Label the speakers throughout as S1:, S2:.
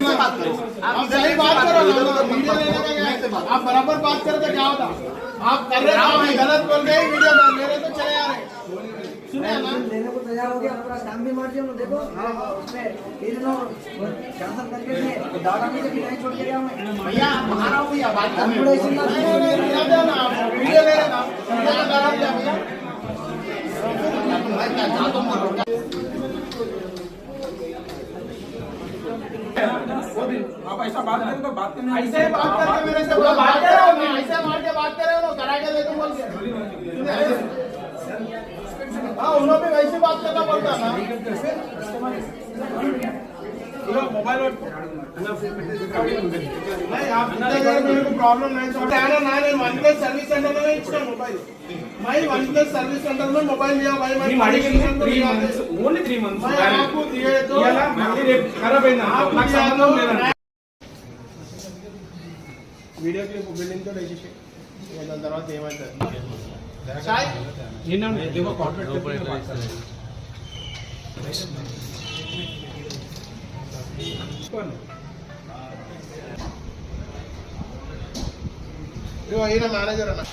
S1: आप सही बात करो, वीडियो लेने का आप बराबर बात करके क्या होता? आप कर रहे हो, गलत बोल रहे हैं, वीडियो ले रहे तो चले आ रहे। सुनिए ना,
S2: लेने को तैयार हो गया, पूरा काम भी मार दिया। देखो उसमें कैंसल करके दादा में भी नहीं छोड़ के गया मैं।
S1: भैया बाहर आओ भैया, बात कर वीडियो ले रहे ना, वीडियो ले रहे ना,
S3: आप ऐसा बात करें तो बात करने
S1: ऐसे बात करके मेरे से बात कर रहे हो ना, ऐसे मार के बात कर रहे हो ना, कराएगा ले तुम बोल के। हाँ, उन्होंने भी वैसे बात करना पड़ता ना।
S3: मोबाइल
S1: नहीं, आप मेरे को प्रॉब्लम नहीं वन प्लस सर्विस सेंटर में इच्छा मोबाइल मैं वन प्लस सर्विस सेंटर में मोबाइल लिया भाई मैं
S3: ओनली 3 months
S1: मैं आपको दिए तो
S3: खराब है ना
S1: వీడియో క్లిప్ బిల్డింగ్ తో వేసేసి దాని తర్వాత ఏమైతుంది సాయి
S3: నిన్న देखो कॉर्पोरेट
S1: ఈయన మేనేజర్ అన్న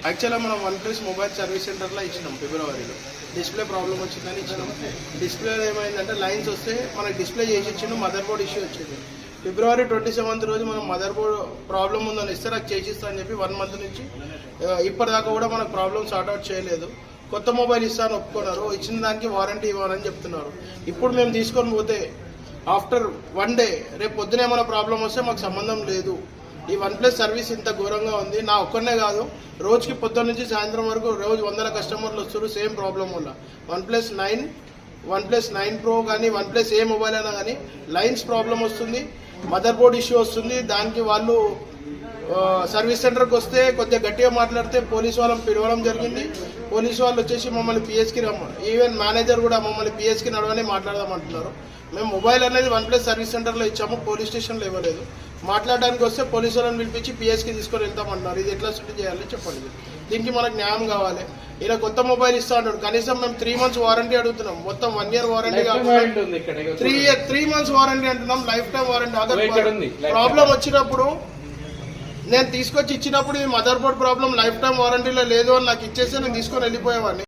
S1: యాక్చువల్గా మనం వన్ ప్లస్ మొబైల్ సర్వీస్ సెంటర్లో ఇచ్చినాం ఫిబ్రవరిలో డిస్ప్లే ప్రాబ్లం వచ్చిందని ఇచ్చినాం డిస్ప్లేలో ఏమైందంటే లైన్స్ వస్తే మనకి డిస్ప్లే చేసి ఇచ్చిండు మదర్ బోర్డ్ ఇష్యూ వచ్చింది ఫిబ్రవరి 27th రోజు మనం మదర్ బోర్డ్ ప్రాబ్లం ఉందని ఇస్తే నాకు చేసిస్తా అని చెప్పి 1 month నుంచి ఇప్పటిదాకా కూడా మనకు ప్రాబ్లమ్ సార్ట్అవుట్ చేయలేదు కొత్త మొబైల్ ఇస్తాను ఒప్పుకున్నారు ఇచ్చిన దానికి వారంటీ ఇవ్వాలని చెప్తున్నారు ఇప్పుడు మేము తీసుకొని పోతే ఆఫ్టర్ 1 day రేపు పొద్దున ఏమైనా ప్రాబ్లం వస్తే మాకు సంబంధం లేదు ఈ వన్ ప్లస్ సర్వీస్ ఇంత ఘోరంగా ఉంది నా ఒక్కనే కాదు రోజుకి పొద్దున్న నుంచి సాయంత్రం వరకు రోజు 100 కస్టమర్లు వస్తారు సేమ్ ప్రాబ్లం వల్ల వన్ ప్లస్ 9 Pro కానీ వన్ ప్లస్ ఏ మొబైల్ అయినా కానీ లైన్స్ ప్రాబ్లం వస్తుంది మదర్ బోర్డ్ ఇష్యూ వస్తుంది దానికి వాళ్ళు సర్వీస్ సెంటర్కి వస్తే కొద్దిగా గట్టిగా మాట్లాడితే పోలీసు వాళ్ళని పిలవడం జరిగింది పోలీసు వాళ్ళు వచ్చేసి మమ్మల్ని పిఎస్కి రమ్మని ఈవెన్ మేనేజర్ కూడా మమ్మల్ని పిఎస్కి నడవని మాట్లాడదామంటున్నారు మేము మొబైల్ అనేది వన్ ప్లస్ సర్వీస్ సెంటర్లో ఇచ్చాము పోలీస్ స్టేషన్లో ఇవ్వలేదు మాట్లాడడానికి వస్తే పోలీసు వాళ్ళని పిలిపించి పిఎస్కి తీసుకొని వెళ్తామంటున్నారు ఇది ఎట్లా సెట్ చేయాలి చెప్పండి దీనికి మనకు న్యాయం కావాలి ఇలా కొత్త మొబైల్ ఇస్తా అంటాడు కనీసం మేము 3 months వారంటీ అడుగుతున్నాం మొత్తం 1 year వారంటీ కాకుండా 3 months వారంటీ అంటున్నాం లైఫ్ టైం వారంటీ ప్రాబ్లం వచ్చినప్పుడు నేను తీసుకొచ్చి ఇచ్చినప్పుడు ఈ motherboard problem lifetime వారంటీలో లేదు అని నాకు ఇచ్చేస్తే నేను తీసుకొని వెళ్ళిపోయేవాడిని